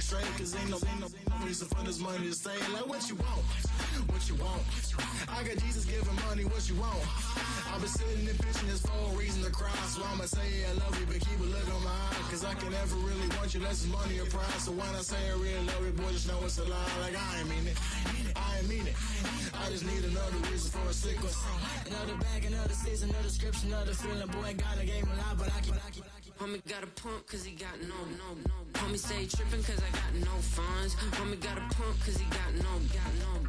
straight, cause ain't no reason for this money to stay. Like, what you want? What you want? I got Jesus giving money, what you want? I've been sitting and pitching this for a reason to cry. So I'ma say I love you, but keep a look on my eye. Cause I can never really want you less than money or pride. So when I say I really love you, boy, just know it's a lie. Like, I ain't mean it. I ain't mean it. I just need another reason for a sickle. Another bag, another season, another description, another feeling. Boy, God, I gave him a lot, but I keep. Homie got a pump cause he got no. Homie stay trippin' cause I got no funds. Homie got a pump cause he got no.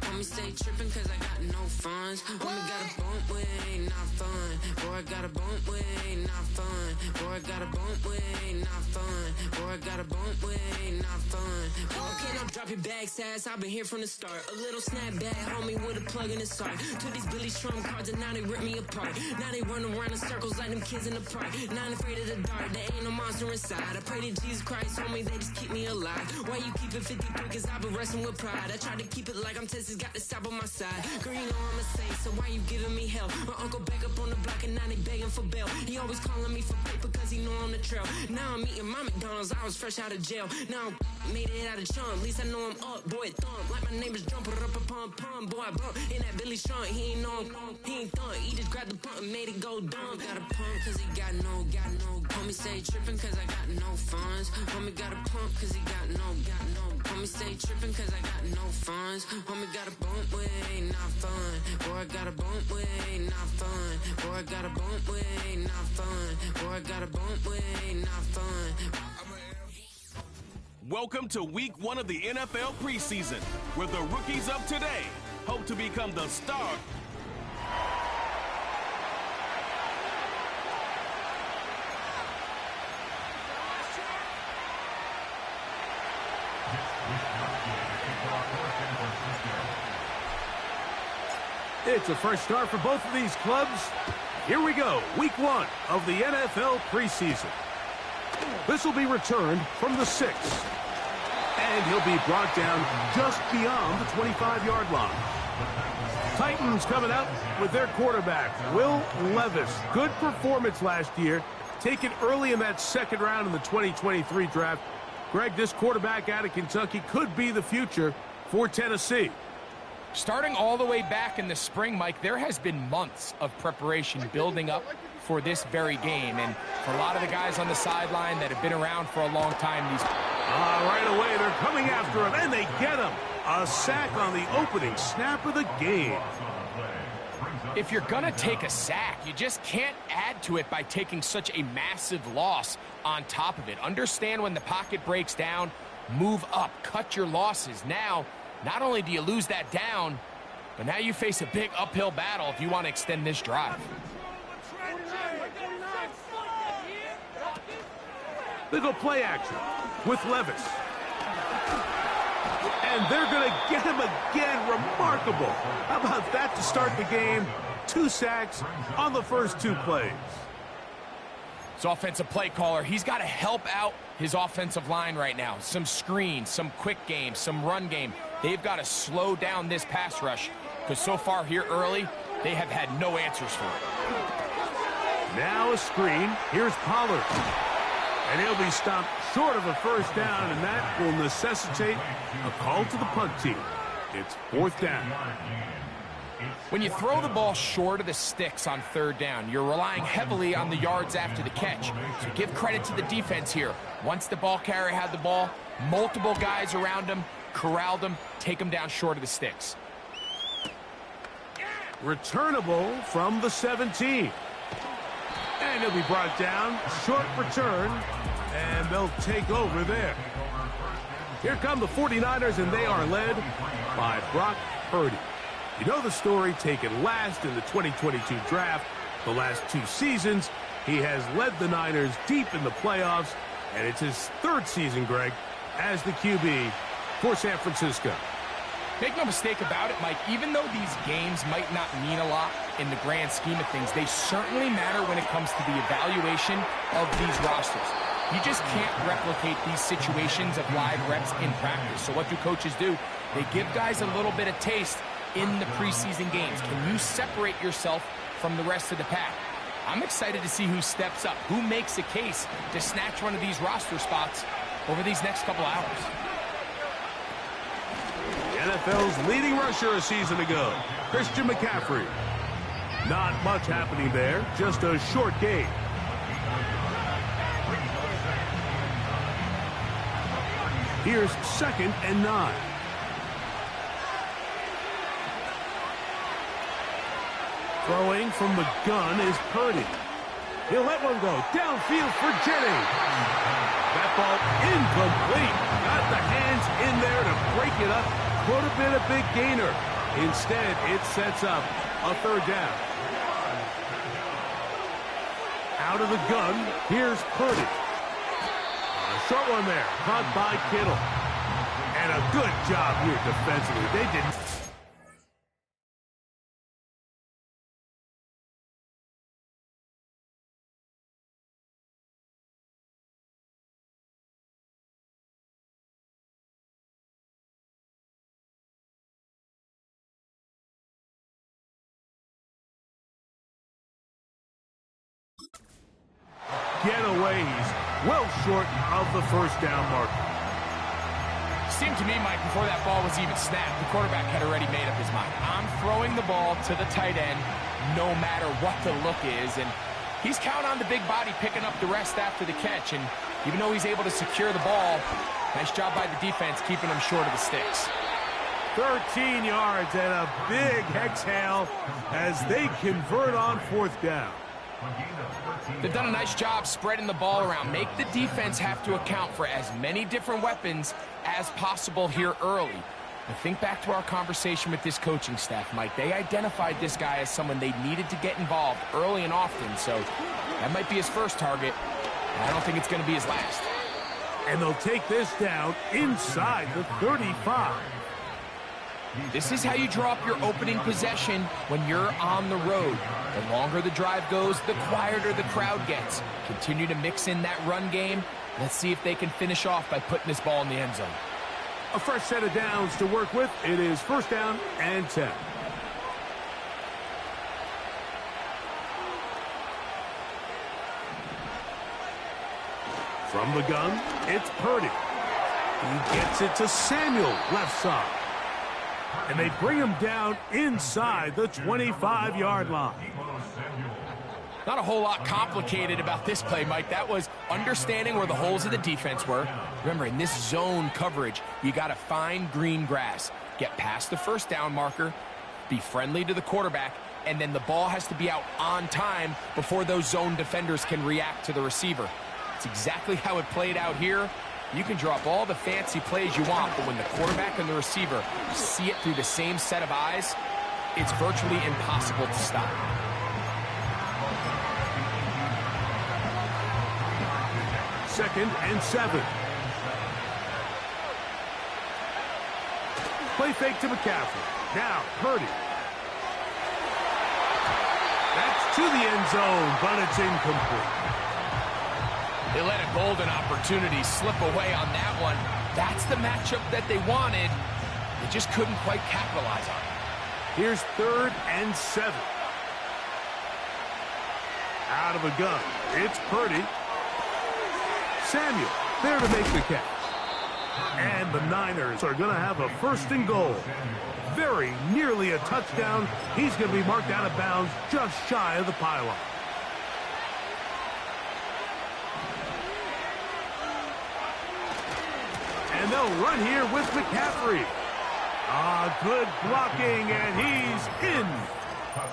Homie stay trippin' cause I got no funds. Homie got a bump with it ain't not fun. Boy, I got a bump with it ain't not fun. Boy, I got a bump with it ain't not fun. Boy, I got a bump with it ain't not fun. Okay, now drop your bag, sass. I've been here from the start. A little snapback, homie, with a plug in his heart. Took these Billy Trump cards and now they rip me apart. Now they run around in circles like them kids in the park. Not afraid of the dark. There ain't no monster inside. I pray to Jesus Christ, homie, they just keep me alive. Why you keep it 53? Cause I've been wrestling with pride. I try to keep it like I'm Texas, got the stop on my side. Girl, you know I'm a saint, so why you giving me hell? My uncle back up on the block and now they begging for bail. He always calling me for paper cause he know I'm the trail. Now I'm eating my McDonald's, I was fresh out of jail. Now I'm made it out of chunk, at least I know I'm up. Boy, thump, like my neighbors jumping up a pum. Boy, I bump in that Billy Strong, he ain't know he ain't thump. He just grabbed the pump and made it go dumb. Got a pump cause he got no. Homie stay trippin' cause I got no funds. Homie got a pump cause he got no. Homie stay trippin' cause I got no funds. Homie got a bump with it ain't not fun. Boy, I got a bump with it ain't not fun. Boy, I got a bump with it ain't not fun. Boy, I got a bump with it ain't not fun. Welcome to week 1 of the NFL preseason, where the rookies of today hope to become the star. It's a fresh start for both of these clubs. Here we go, week 1 of the NFL preseason. This will be returned from the 6. And he'll be brought down just beyond the 25-yard line. Titans coming out with their quarterback, Will Levis. Good performance last year, taken early in that second round in the 2023 draft. Greg, this quarterback out of Kentucky could be the future for Tennessee. Starting all the way back in the spring, Mike, there has been months of preparation building up for this very game. And for a lot of the guys on the sideline that have been around for a long time, right away, they're coming after him, and they get him. A sack on the opening snap of the game. If you're going to take a sack, you just can't add to it by taking such a massive loss on top of it. Understand when the pocket breaks down, move up, cut your losses. Now, not only do you lose that down, but now you face a big uphill battle if you want to extend this drive. They go play action with Levis. And they're going to get him again. Remarkable. How about that to start the game? 2 sacks on the first 2 plays. So offensive play caller, he's got to help out his offensive line right now. Some screens, some quick game, some run game. They've got to slow down this pass rush because so far here early, they have had no answers for it. Now a screen. Here's Pollard. And he'll be stopped short of a first down, and that will necessitate a call to the punt team. It's 4th down. When you throw the ball short of the sticks on 3rd down, you're relying heavily on the yards after the catch. So give credit to the defense here. Once the ball carrier had the ball, multiple guys around him, corralled him, take him down short of the sticks. Returnable from the 17. And he'll be brought down. Short return. And they'll take over there. Here come the 49ers, and they are led by Brock Purdy. You know the story, taken last in the 2022 draft. The last 2 seasons, he has led the Niners deep in the playoffs, and it's his 3rd season, Greg, as the QB for San Francisco. Make no mistake about it, Mike, even though these games might not mean a lot in the grand scheme of things, they certainly matter when it comes to the evaluation of these rosters. You just can't replicate these situations of live reps in practice. So what do coaches do? They give guys a little bit of taste in the preseason games. Can you separate yourself from the rest of the pack? I'm excited to see who steps up, who makes a case to snatch one of these roster spots over these next couple hours. NFL's leading rusher a season ago, Christian McCaffrey. Not much happening there, just a short gain. Here's 2nd and 9. Throwing from the gun is Purdy. He'll let one go. Downfield for Jennings. That ball incomplete. Got the hands in there to break it up. Could have been a big gainer. Instead, it sets up a 3rd down. Out of the gun, here's Purdy. A short one there, caught by Kittle. And a good job here defensively. They didn't. Getaways well short of the 1st down mark. Seemed to me, Mike, before that ball was even snapped, the quarterback had already made up his mind. I'm throwing the ball to the tight end no matter what the look is, and he's counting on the big body picking up the rest after the catch, and even though he's able to secure the ball, nice job by the defense keeping him short of the sticks. 13 yards and a big exhale as they convert on 4th down. They've done a nice job spreading the ball around. Make the defense have to account for as many different weapons as possible here early. But think back to our conversation with this coaching staff, Mike. They identified this guy as someone they needed to get involved early and often, so that might be his first target. I don't think it's going to be his last. And they'll take this down inside the 35. This is how you draw up your opening possession when you're on the road. The longer the drive goes, the quieter the crowd gets. Continue to mix in that run game. Let's see if they can finish off by putting this ball in the end zone. A fresh set of downs to work with. It is 1st down and 10. From the gun, it's Purdy. He gets it to Samuel, left side. And they bring him down inside the 25-yard line. Not a whole lot complicated about this play, Mike. That was understanding where the holes of the defense were. Remember, in this zone coverage, you got to find green grass. Get past the 1st down marker, be friendly to the quarterback, and then the ball has to be out on time before those zone defenders can react to the receiver. It's exactly how it played out here. You can draw up all the fancy plays you want, but when the quarterback and the receiver see it through the same set of eyes, it's virtually impossible to stop. Second and 7. Play fake to McCaffrey. Now, Purdy. That's to the end zone, but it's incomplete. They let a golden opportunity slip away on that one. That's the matchup that they wanted. They just couldn't quite capitalize on it. Here's 3rd and 7. Out of a gun. It's Purdy. Samuel there to make the catch. And the Niners are going to have a 1st and goal. Very nearly a touchdown. He's going to be marked out of bounds just shy of the pylon. And they'll run here with McCaffrey. Good blocking, and he's in.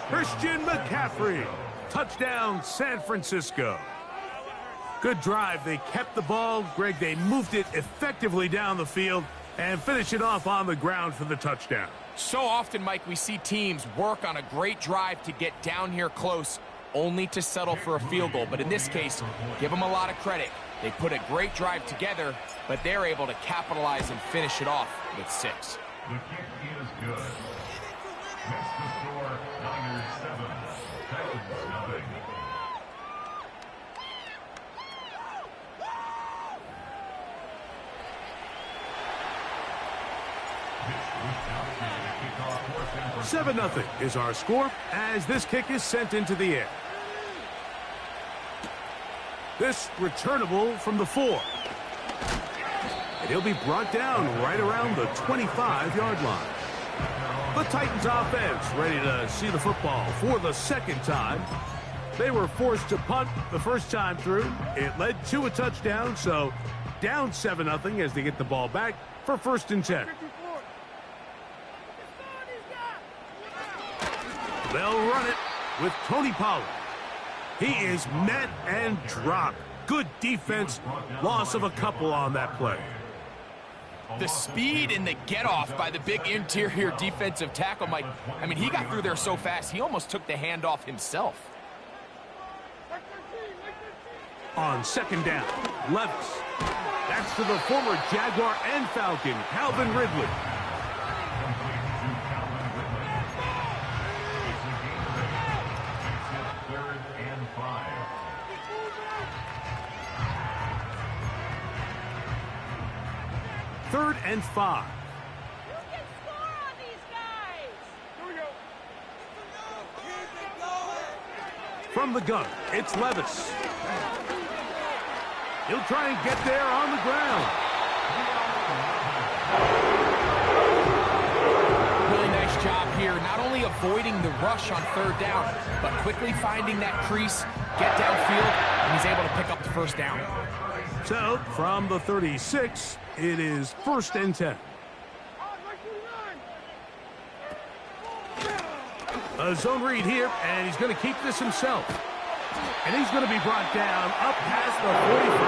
Christian McCaffrey. Touchdown, San Francisco. Good drive. They kept the ball. Greg, they moved it effectively down the field and finish it off on the ground for the touchdown. So often, Mike, we see teams work on a great drive to get down here close, only to settle for a field goal. But in this case, give them a lot of credit. They put a great drive together, but they're able to capitalize and finish it off with 6. The kick is good. Next to score, Niners 7, Titans nothing. Seven 0 is our score as this kick is sent into the air. This returnable from the 4. and he'll be brought down right around the 25-yard line. The Titans offense ready to see the football for the second time. They were forced to punt the first time through. It led to a touchdown, so down 7-0 as they get the ball back for 1st and 10. They'll run it with Tony Pollard. He is met and dropped. Good defense. Loss of a couple on that play. The speed and the get-off by the big interior defensive tackle, Mike. I mean, he got through there so fast, he almost took the handoff himself. On 2nd down, Levis. That's to the former Jaguar and Falcon, Calvin Ridley. Third and 5. You can score on these guys. From the gun, it's Levis. He'll try and get there on the ground. Really nice job here, not only avoiding the rush on 3rd down, but quickly finding that crease, get downfield, and he's able to pick up the 1st down. So, from the 36, it is 1st and 10. A zone read here, and he's going to keep this himself. And he's going to be brought down up past the 45.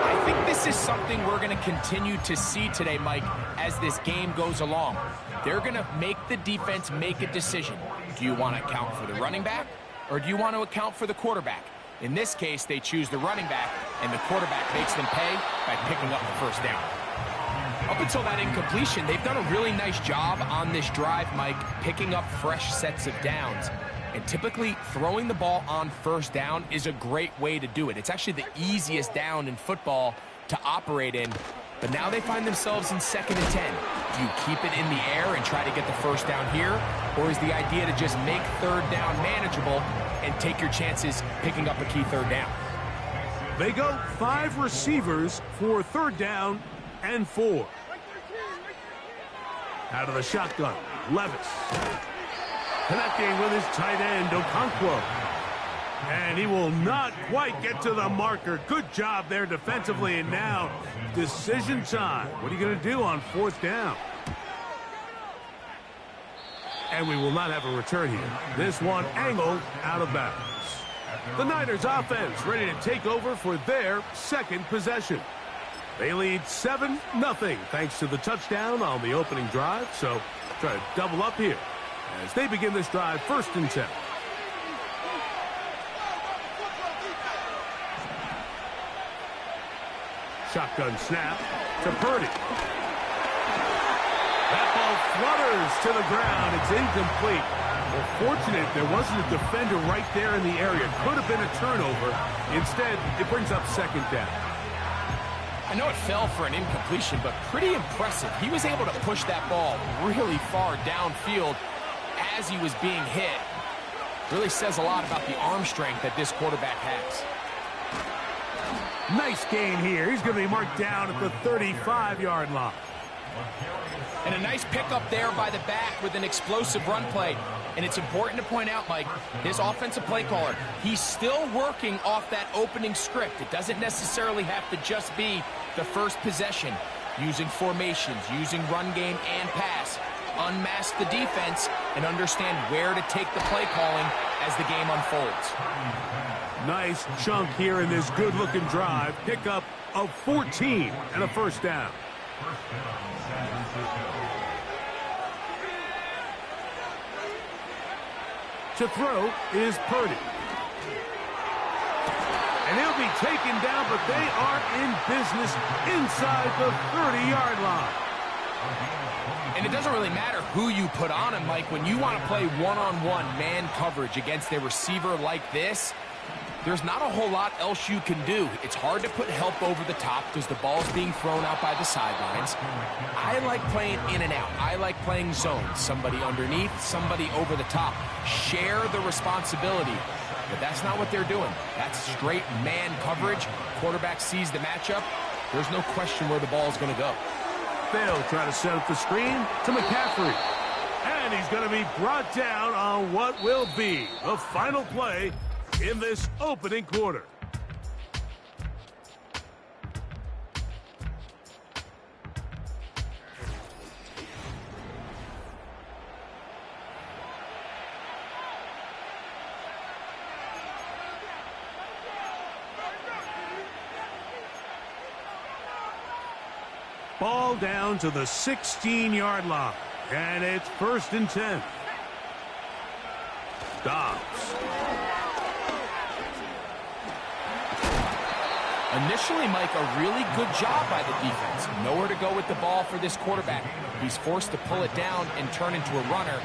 I think this is something we're going to continue to see today, Mike, as this game goes along. They're going to make the defense make a decision. Do you want to account for the running back, or do you want to account for the quarterback? In this case, they choose the running back, and the quarterback makes them pay by picking up the 1st down. Up until that incompletion, they've done a really nice job on this drive, Mike, picking up fresh sets of downs. And typically, throwing the ball on 1st down is a great way to do it. It's actually the easiest down in football to operate in. But now they find themselves in 2nd and 10. Do you keep it in the air and try to get the 1st down here? Or is the idea to just make 3rd down manageable and take your chances picking up a key 3rd down? They go 5 receivers for 3rd down and 4. Out of the shotgun, Levis. Connecting with his tight end, Okonkwo. And he will not quite get to the marker. Good job there defensively, and now decision time. What are you going to do on 4th down? And we will not have a return here. This one angled out of bounds. The Niners offense ready to take over for their 2nd possession. They lead 7-0 thanks to the touchdown on the opening drive. So try to double up here as they begin this drive 1st and 10. Shotgun snap to Purdy. That ball flutters to the ground. It's incomplete. Well, fortunate there wasn't a defender right there in the area. Could have been a turnover. Instead, it brings up 2nd down. I know it fell for an incompletion, but pretty impressive. He was able to push that ball really far downfield as he was being hit. Really says a lot about the arm strength that this quarterback has. Nice gain here. He's going to be marked down at the 35-yard line. And a nice pickup there by the back with an explosive run play. And it's important to point out, Mike, this offensive play caller, he's still working off that opening script. It doesn't necessarily have to just be the 1st possession. Using formations, using run game and pass. Unmask the defense and understand where to take the play calling as the game unfolds. Nice chunk here in this good-looking drive. Pickup of 14 and a 1st down. To throw is Purdy. And he'll be taken down, but they are in business inside the 30-yard line. And it doesn't really matter who you put on him, Mike. When you want to play one-on-one man coverage against a receiver like this, there's not a whole lot else you can do. It's hard to put help over the top because the ball's being thrown out by the sidelines. I like playing in and out. I like playing zones. Somebody underneath, somebody over the top. Share the responsibility. But that's not what they're doing. That's straight man coverage. Quarterback sees the matchup there's no question where the ball is going to go. They'll try to set up the screen to McCaffrey. And he's going to be brought down on what will be the final play in this opening quarter. Ball down to the 16-yard line, and it's 1st and 10. Dobbs. Initially, Mike, a really good job by the defense. Nowhere to go with the ball for this quarterback. He's forced to pull it down and turn into a runner.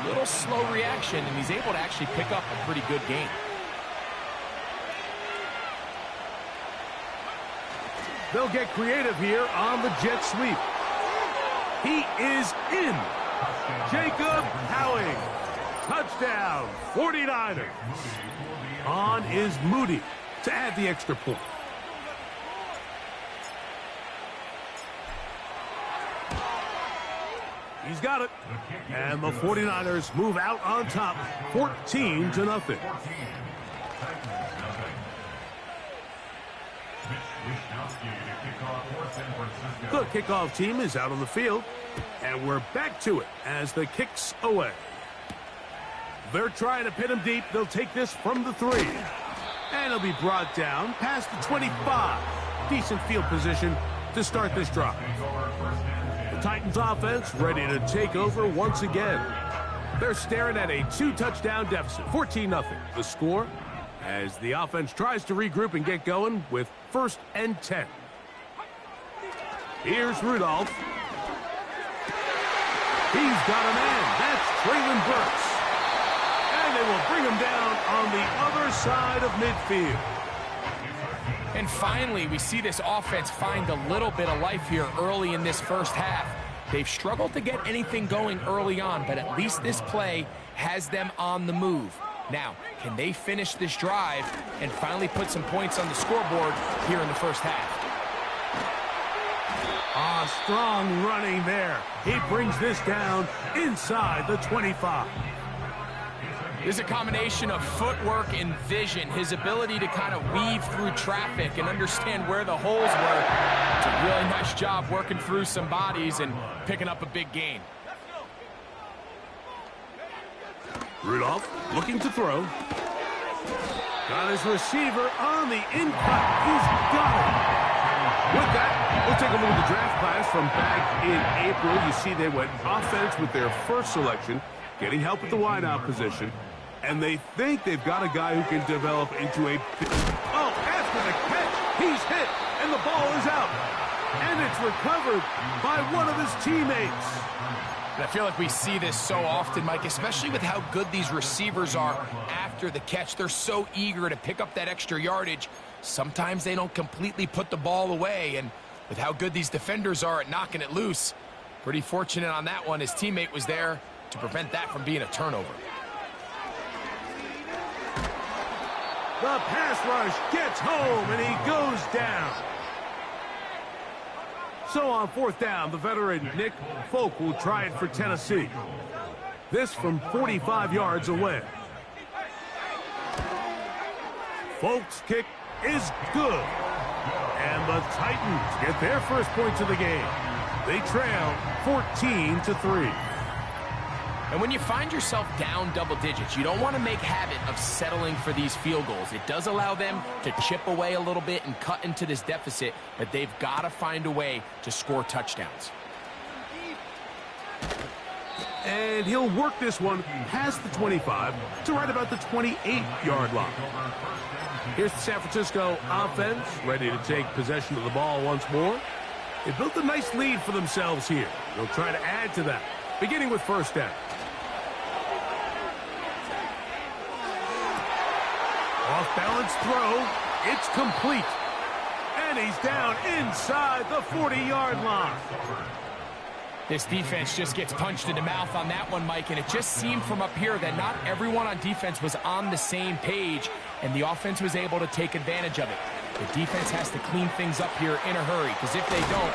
Little slow reaction, and he's able to actually pick up a pretty good game. They'll get creative here on the jet sweep. He is in. Jacob Howing. Touchdown, 49ers. On is Moody to add the extra point. He's got it. And the 49ers move out on top, 14-0. The kickoff team is out on the field, and we're back to it as the kick's away. They're trying to pin him deep. They'll take this from the 3. And he'll be brought down past the 25. Decent field position to start this drive. The Titans offense ready to take over once again. They're staring at a 2-touchdown deficit, 14-0. The score as the offense tries to regroup and get going with 1st and 10. Here's Rudolph. He's got a man. That's Traylon Burks. And they will bring him down on the other side of midfield. And finally, we see this offense find a little bit of life here early in this first half. They've struggled to get anything going early on, but at least this play has them on the move. Now, can they finish this drive and finally put some points on the scoreboard here in the first half? Strong running there. He brings this down inside the 25. There's a combination of footwork and vision, his ability to kind of weave through traffic and understand where the holes were. It's a really nice job working through some bodies and picking up a big gain. Rudolph looking to throw. Got his receiver on the in-cut. He's got it. With that, we'll take a look at the draft class from back in April. You see they went offense with their first selection, getting help at the wideout position, and they think they've got a guy who can develop into a... Oh, after the catch, he's hit, and the ball is out. And it's recovered by one of his teammates. I feel like we see this so often, Mike, especially with how good these receivers are after the catch. They're so eager to pick up that extra yardage. Sometimes they don't completely put the ball away, and with how good these defenders are at knocking it loose, pretty fortunate on that one. His teammate was there to prevent that from being a turnover. The pass rush gets home, and he goes down. So on 4th down, the veteran Nick Folk will try it for Tennessee. This from 45 yards away. Folk's kick is good. And the Titans get their first points of the game. They trail 14-3. And when you find yourself down double digits, you don't want to make habit of settling for these field goals. It does allow them to chip away a little bit and cut into this deficit, but they've got to find a way to score touchdowns. And he'll work this one past the 25 to right about the 28-yard line. Here's the San Francisco offense ready to take possession of the ball once more. They built a nice lead for themselves here. They'll try to add to that, beginning with 1st down. Off-balance throw. It's complete. And he's down inside the 40-yard line. This defense just gets punched in the mouth on that one, Mike, and it just seemed from up here that not everyone on defense was on the same page, and the offense was able to take advantage of it. The defense has to clean things up here in a hurry, because if they don't,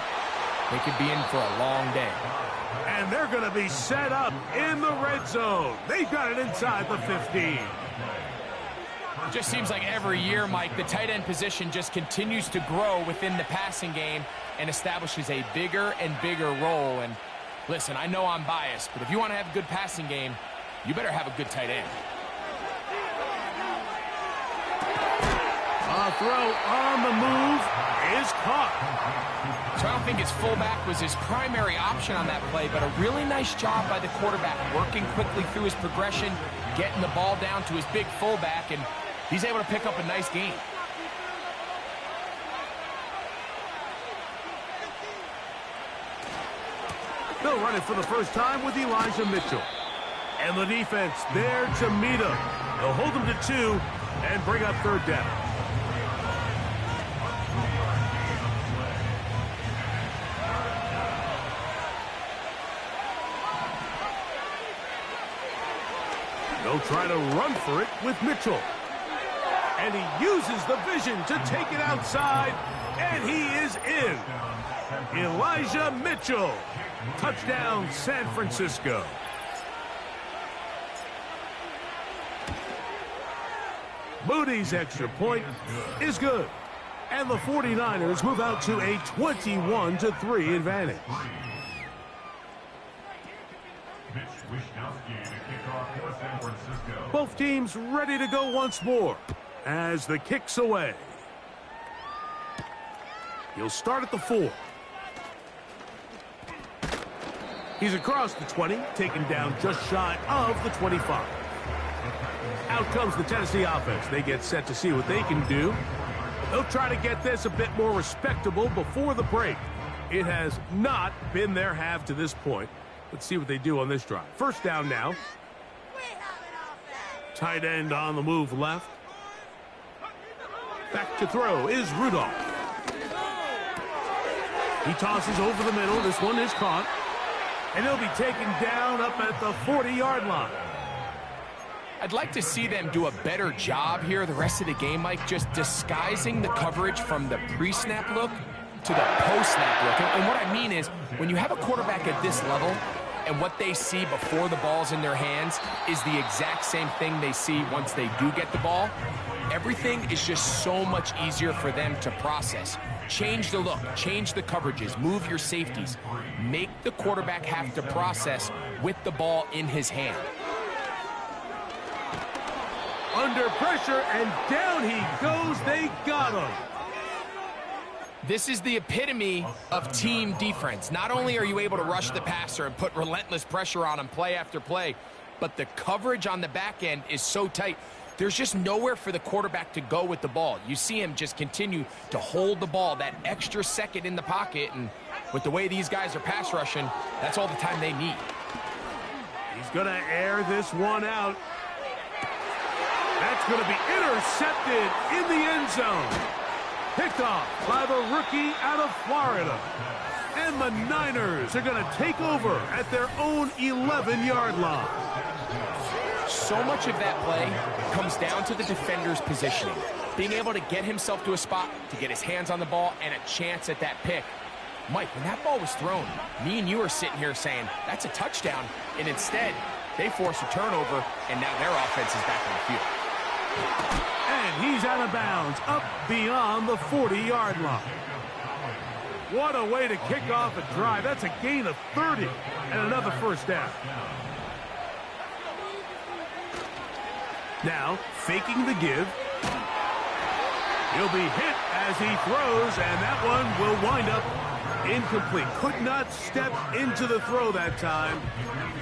they could be in for a long day. And they're going to be set up in the red zone. They've got it inside the 15. Just seems like every year, Mike, the tight end position just continues to grow within the passing game and establishes a bigger and bigger role. And listen, I know I'm biased, but if you want to have a good passing game, you better have a good tight end. A throw on the move is caught. So I don't think his fullback was his primary option on that play, but a really nice job by the quarterback, working quickly through his progression, getting the ball down to his big fullback, and he's able to pick up a nice gain. They'll run it for the first time with Elijah Mitchell. And the defense there to meet him. They'll hold him to 2 and bring up third down. They'll try to run for it with Mitchell. And he uses the vision to take it outside, and he is in. Elijah Mitchell. Touchdown, San Francisco. Moody's extra point is good. And the 49ers move out to a 21-3 advantage. Both teams ready to go once more as the kick's away. He'll start at the 4. He's across the 20, taken down just shy of the 25. Out comes the Tennessee offense. They get set to see what they can do. They'll try to get this a bit more respectable before the break. It has not been their half to this point. Let's see what they do on this drive. First down now. Tight end on the move left. Back to throw is Rudolph. He tosses over the middle. This one is caught. And he'll be taken down up at the 40-yard line. I'd like to see them do a better job here the rest of the game, Mike, just disguising the coverage from the pre-snap look to the post-snap look. And what I mean is, when you have a quarterback at this level, and what they see before the ball's in their hands is the exact same thing they see once they do get the ball, everything is just so much easier for them to process. Change the look, change the coverages, move your safeties. Make the quarterback have to process with the ball in his hand. Under pressure, and down he goes. They got him. This is the epitome of team defense. Not only are you able to rush the passer and put relentless pressure on him play after play, but the coverage on the back end is so tight. There's just nowhere for the quarterback to go with the ball. You see him just continue to hold the ball that extra second in the pocket, and with the way these guys are pass rushing, that's all the time they need. He's going to air this one out. That's going to be intercepted in the end zone. Picked off by the rookie out of Florida. And the Niners are going to take over at their own 11-yard line. So much of that play comes down to the defender's positioning. Being able to get himself to a spot, to get his hands on the ball, and a chance at that pick. Mike, when that ball was thrown, me and you are sitting here saying, that's a touchdown. And instead, they force a turnover, and now their offense is back on the field. And he's out of bounds, up beyond the 40-yard line. What a way to kick off a drive. That's a gain of 30 and another first down. Now, faking the give. He'll be hit as he throws, and that one will wind up incomplete. Could not step into the throw that time.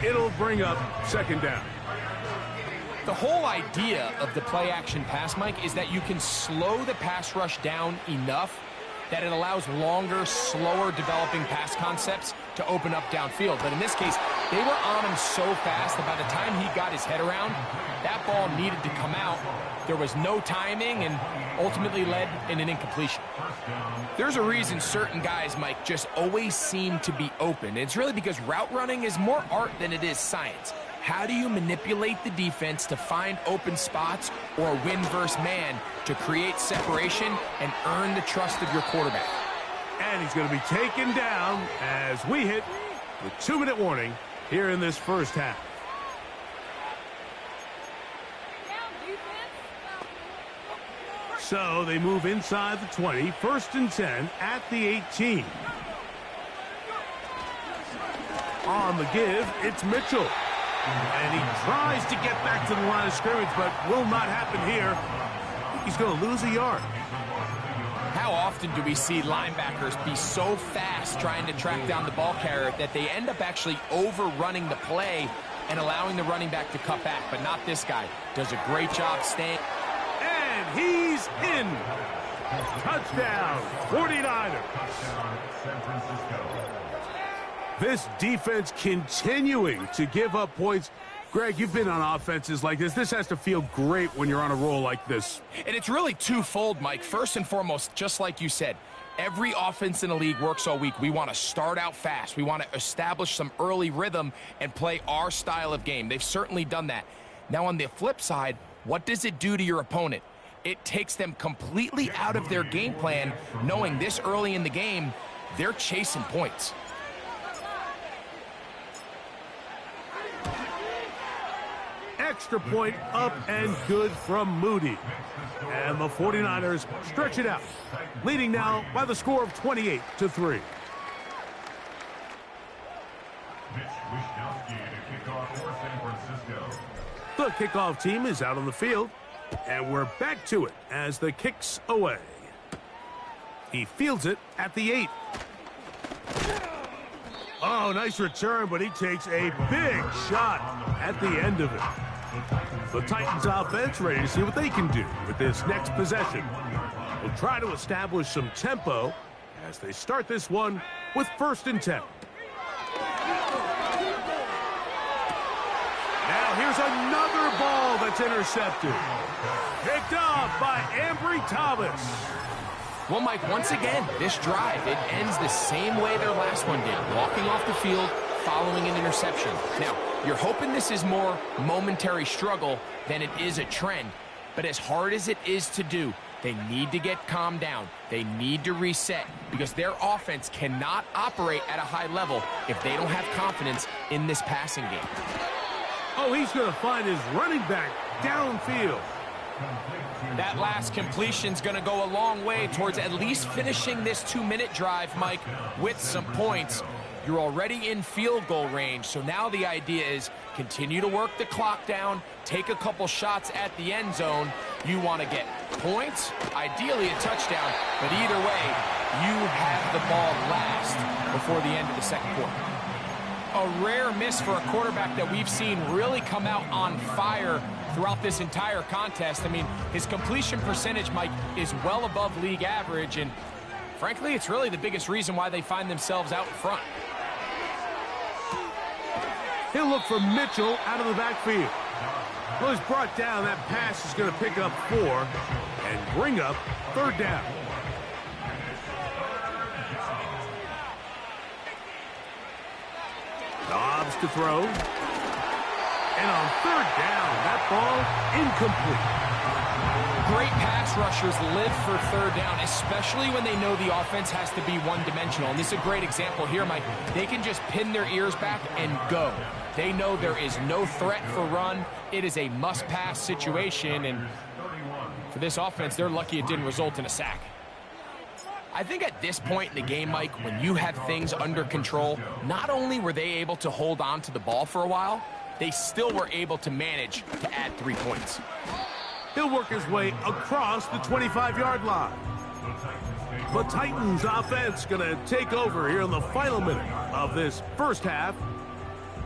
It'll bring up second down. The whole idea of the play-action pass, Mike, is that you can slow the pass rush down enough that it allows longer, slower developing pass concepts to open up downfield. But in this case, they were on him so fast that by the time he got his head around, that ball needed to come out. There was no timing and ultimately led in an incompletion. There's a reason certain guys, Mike, just always seem to be open. It's really because route running is more art than it is science. How do you manipulate the defense to find open spots or win versus man to create separation and earn the trust of your quarterback? And he's going to be taken down as we hit the 2-minute warning here in this first half. So they move inside the 20, 1st and 10 at the 18. On the give, it's Mitchell. And he tries to get back to the line of scrimmage, but will not happen here. He's going to lose a yard. How often do we see linebackers be so fast trying to track down the ball carrier that they end up actually overrunning the play and allowing the running back to cut back? But not this guy. Does a great job staying. And he's in. Touchdown, 49ers. San Francisco. This defense continuing to give up points. Greg, you've been on offenses like this. This has to feel great when you're on a roll like this. And it's really twofold, Mike. First and foremost, just like you said, every offense in the league works all week. We want to start out fast. We want to establish some early rhythm and play our style of game. They've certainly done that. Now, on the flip side, what does it do to your opponent? It takes them completely out of their game plan, knowing this early in the game, they're chasing points. Extra point up and good from Moody. And the 49ers stretch it out, leading now by the score of 28-3. Mitch Wishnowsky to kick off for San Francisco. The kickoff team is out on the field, and we're back to it as the kick's away. He fields it at the 8. Oh, nice return, but he takes a big shot at the end of it. The Titans offense ready to see what they can do with this next possession. We'll try to establish some tempo as they start this one with 1st and 10. Now here's another ball that's intercepted. Picked off by Ambry Thomas. Well, Mike, once again, this drive, it ends the same way their last one did, walking off the field, following an interception. Now, you're hoping this is more momentary struggle than it is a trend, but as hard as it is to do, they need to get calmed down. They need to reset because their offense cannot operate at a high level if they don't have confidence in this passing game. Oh, he's going to find his running back downfield. That last completion's going to go a long way towards at least finishing this 2-minute drive, Mike, with some points. You're already in field goal range, so now the idea is continue to work the clock down, take a couple shots at the end zone. You want to get points, ideally a touchdown, but either way, you have the ball last before the end of the second quarter. A rare miss for a quarterback that we've seen really come out on fire throughout this entire contest. I mean, his completion percentage, Mike, is well above league average, and frankly, it's really the biggest reason why they find themselves out in front. He'll look for Mitchell out of the backfield. Well, he's brought down. That pass is going to pick up 4 and bring up 3rd down. Dobbs to throw. And on 3rd down, that ball incomplete. Great pass rushers live for 3rd down, especially when they know the offense has to be one-dimensional. And this is a great example here, Mike. They can just pin their ears back and go. They know there is no threat for run. It is a must-pass situation, and for this offense, they're lucky it didn't result in a sack. I think at this point in the game, Mike, when you have things under control, not only were they able to hold on to the ball for a while, they still were able to manage to add 3 points. He'll work his way across the 25-yard line. The Titans offense going to take over here in the final minute of this first half.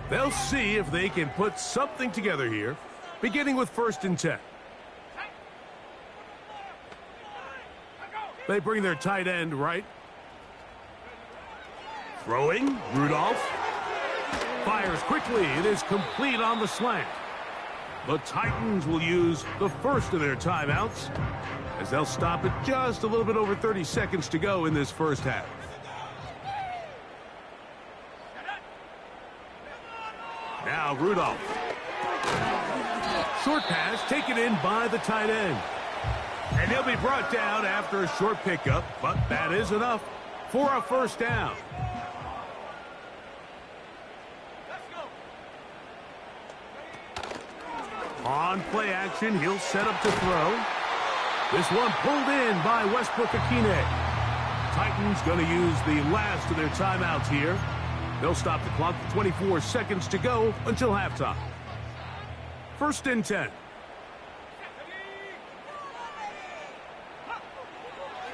They'll see if they can put something together here, beginning with 1st and 10. They bring their tight end right. Throwing, Rudolph. Fires quickly. It is complete on the slant. The Titans will use the first of their timeouts as they'll stop it just a little bit over 30 seconds to go in this first half. Now Rudolph. Short pass taken in by the tight end. And he'll be brought down after a short pickup, but that is enough for a first down. On play action, he'll set up to throw. This one pulled in by Westbrook-Ikhine. Titans going to use the last of their timeouts here. They'll stop the clock with 24 seconds to go until halftime. 1st and 10.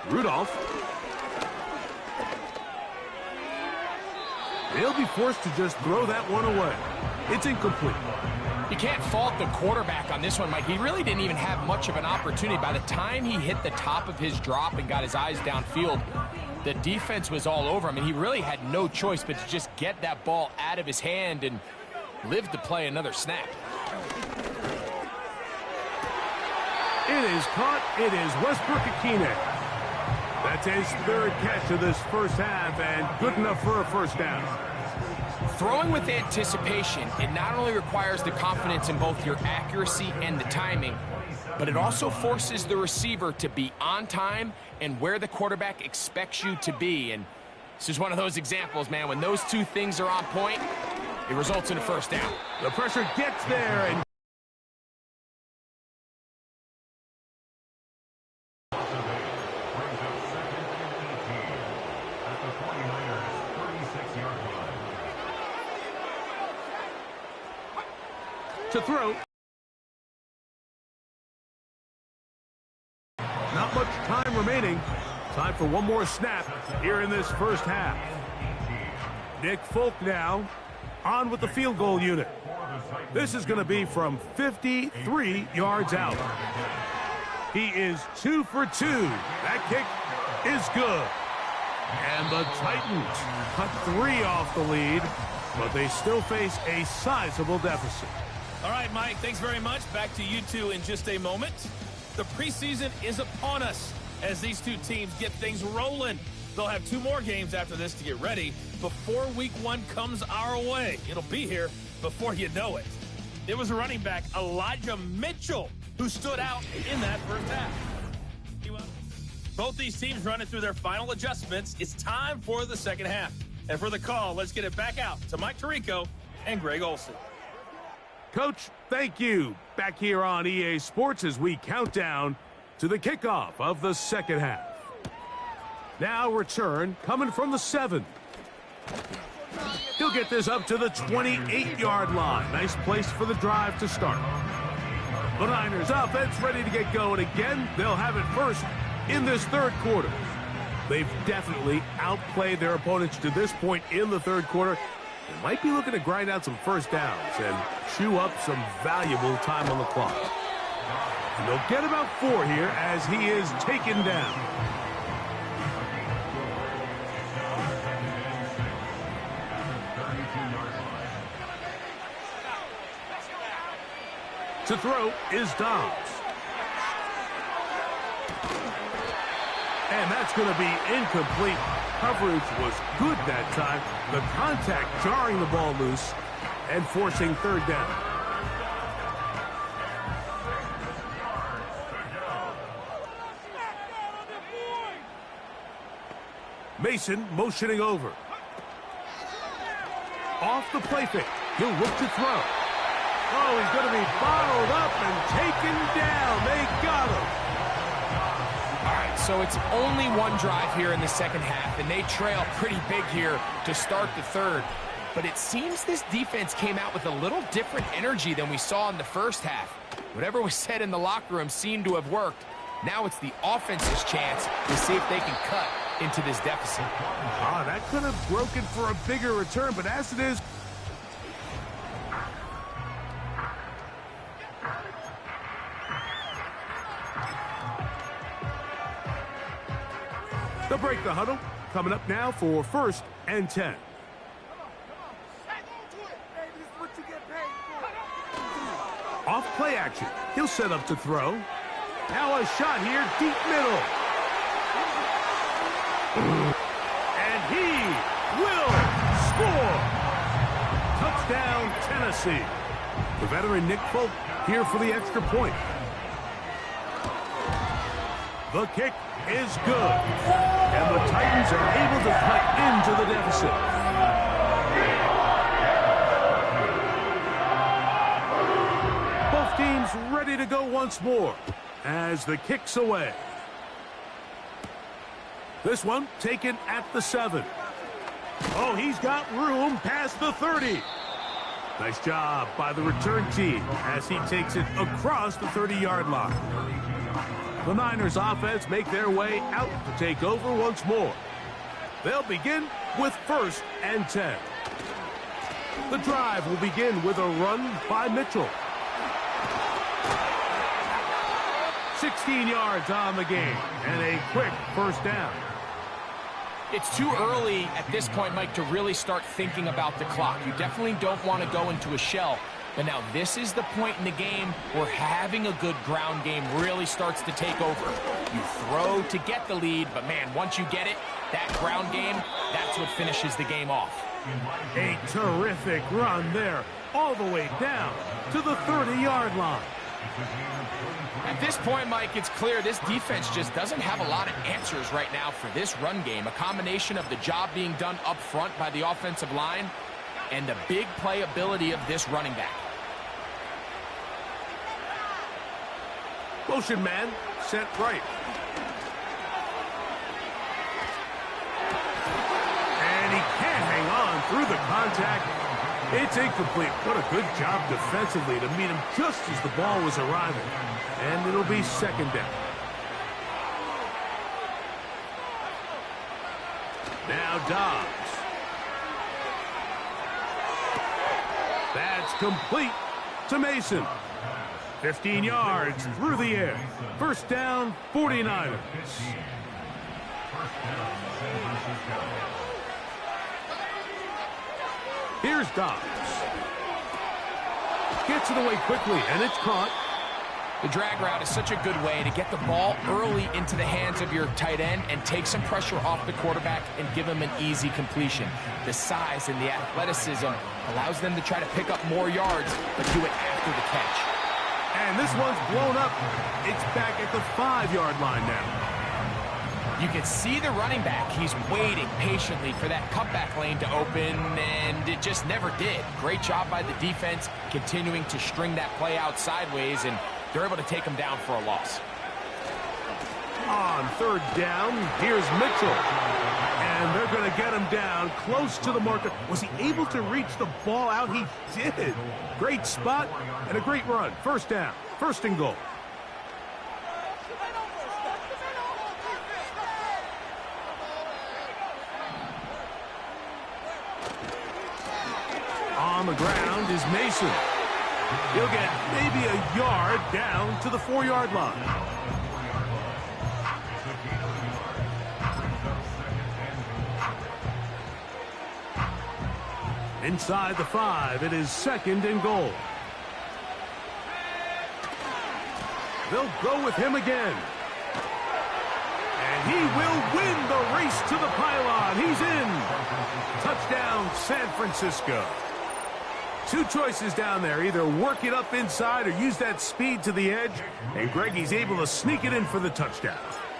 Rudolph. He'll be forced to just throw that one away. It's incomplete. You can't fault the quarterback on this one, Mike. He really didn't even have much of an opportunity. By the time he hit the top of his drop and got his eyes downfield, the defense was all over him, and he really had no choice but to just get that ball out of his hand and live to play another snap. It is caught. It is Westbrook-Ikhine. That's his 3rd catch of this first half, and good enough for a first down. Throwing with anticipation, it not only requires the confidence in both your accuracy and the timing, but it also forces the receiver to be on time and where the quarterback expects you to be. And this is one of those examples, man. When those two things are on point, it results in a first down. The pressure gets there, and to throw. Not much time remaining. Time for one more snap here in this first half. Nick Folk now on with the field goal unit. This is going to be from 53 yards out. He is 2 for 2. That kick is good. And the Titans cut 3 off the lead, but they still face a sizable deficit. All right, Mike, thanks very much. Back to you two in just a moment. The preseason is upon us as these two teams get things rolling. They'll have 2 more games after this to get ready before week 1 comes our way. It'll be here before you know it. It was a running back, Elijah Mitchell, who stood out in that first half. Both these teams running through their final adjustments. It's time for the second half. And for the call, let's get it back out to Mike Tirico and Greg Olsen. Coach, thank you. Back here on EA Sports as we count down to the kickoff of the second half. Now return coming from the 7. He'll get this up to the 28-yard line. Nice place for the drive to start. The Niners offense ready to get going again. They'll have it first in this third quarter. They've definitely outplayed their opponents to this point in the third quarter. They might be looking to grind out some first downs and chew up some valuable time on the clock. And they'll get about 4 here as he is taken down. To throw is Dobbs. And that's going to be incomplete. Coverage was good that time. The contact jarring the ball loose and forcing third down. Mason motioning over. Off the play fake. He'll look to throw. Oh, he's going to be bottled up and taken down. They got him. All right, so it's only one drive here in the second half, and they trail pretty big here to start the third. But it seems this defense came out with a little different energy than we saw in the first half. Whatever was said in the locker room seemed to have worked. Now it's the offense's chance to see if they can cut into this deficit. That could have broken for a bigger return, but as it is, they'll break the huddle. Coming up now for 1st and 10. Off play action. He'll set up to throw. Now a shot here, deep middle. And he will score. Touchdown, Tennessee. The veteran Nick Folk here for the extra point. The kick is good. And the Titans are able to cut into the deficit. Both teams ready to go once more as the kick's away. This one taken at the 7. Oh, he's got room past the 30. Nice job by the return team as he takes it across the 30-yard line. The Niners offense make their way out to take over once more. They'll begin with 1st and 10. The drive will begin with a run by Mitchell. 16 yards on the game and a quick first down. It's too early at this point, Mike, to really start thinking about the clock. You definitely don't want to go into a shell. But now this is the point in the game where having a good ground game really starts to take over. You throw to get the lead, but man, once you get it, that ground game, that's what finishes the game off. A terrific run there, all the way down to the 30-yard line. At this point, Mike, it's clear this defense just doesn't have a lot of answers right now for this run game. A combination of the job being done up front by the offensive line and the big playability of this running back. Motion man set right. And he can't hang on through the contact. It's incomplete. What a good job defensively to meet him just as the ball was arriving. And it'll be 2nd down. Now Dobbs. That's complete to Mason. 15 yards through the air. First down, 49ers. Here's Dobbs. Gets it away quickly, and it's caught. The drag route is such a good way to get the ball early into the hands of your tight end and take some pressure off the quarterback and give him an easy completion. The size and the athleticism allows them to try to pick up more yards, but do it after the catch. And this one's blown up. It's back at the 5-yard line now. You can see the running back. He's waiting patiently for that cutback lane to open, and it just never did. Great job by the defense continuing to string that play out sideways, and they're able to take him down for a loss. On 3rd down, here's Mitchell. And they're going to get him down close to the marker. Was he able to reach the ball out? He did. Great spot and a great run. 1st down, 1st and goal. On the ground is Mason. He'll get maybe a yard down to the 4-yard line. Inside the 5, it is 2nd and goal. They'll go with him again. And he will win the race to the pylon. He's in. Touchdown, San Francisco. 2 choices down there. Either work it up inside or use that speed to the edge. And Greggy's able to sneak it in for the touchdown.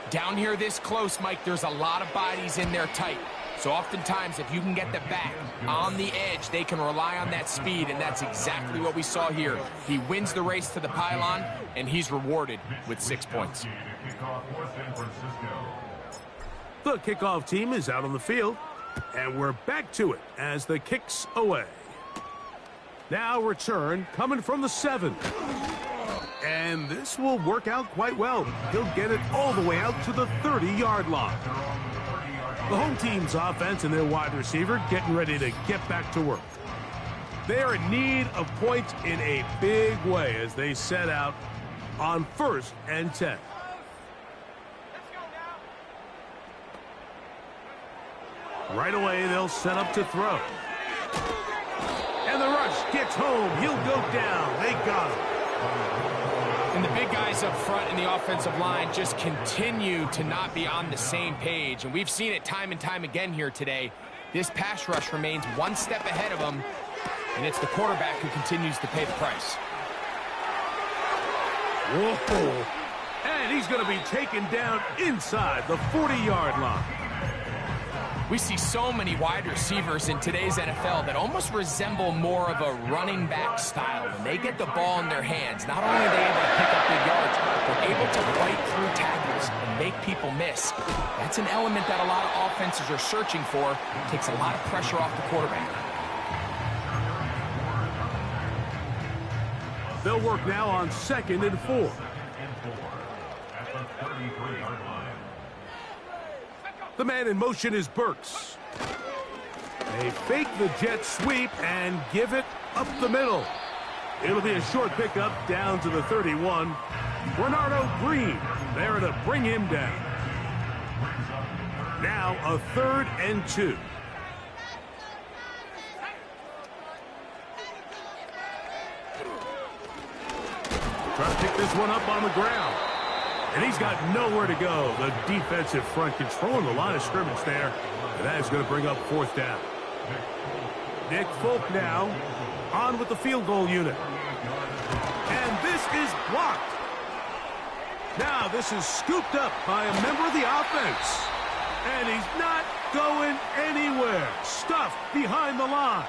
Down here this close, Mike, there's a lot of bodies in there tight. So oftentimes, if you can get the back on the edge, they can rely on that speed, and that's exactly what we saw here. He wins the race to the pylon, and he's rewarded with 6 points. The kickoff team is out on the field, and we're back to it as the kick's away. Now return coming from the 7. And this will work out quite well. He'll get it all the way out to the 30-yard line. The home team's offense and their wide receiver getting ready to get back to work. They are in need of points in a big way as they set out on 1st and 10. Right away, they'll set up to throw. And the rush gets home. He'll go down. They got him. And the big guys up front in the offensive line just continue to not be on the same page. And we've seen it time and time again here today. This pass rush remains one step ahead of them. and it's the quarterback who continues to pay the price. Whoa. And he's going to be taken down inside the 40-yard line. We see so many wide receivers in today's NFL that almost resemble more of a running back style. When they get the ball in their hands, not only are they able to pick up big yards, they're able to fight through tackles and make people miss. That's an element that a lot of offenses are searching for. It takes a lot of pressure off the quarterback. They'll work now on 2nd and 4. At the 33-yard line. The man in motion is Burks. They fake the jet sweep and give it up the middle. It'll be a short pickup down to the 31. Bernardo Green there to bring him down. Now a 3rd and 2. Try to pick this one up on the ground. And he's got nowhere to go. The defensive front controlling the line of scrimmage there. And that is going to bring up 4th down. Nick Folk now on with the field goal unit. And this is blocked. Now this is scooped up by a member of the offense. And he's not going anywhere. Stuffed behind the line.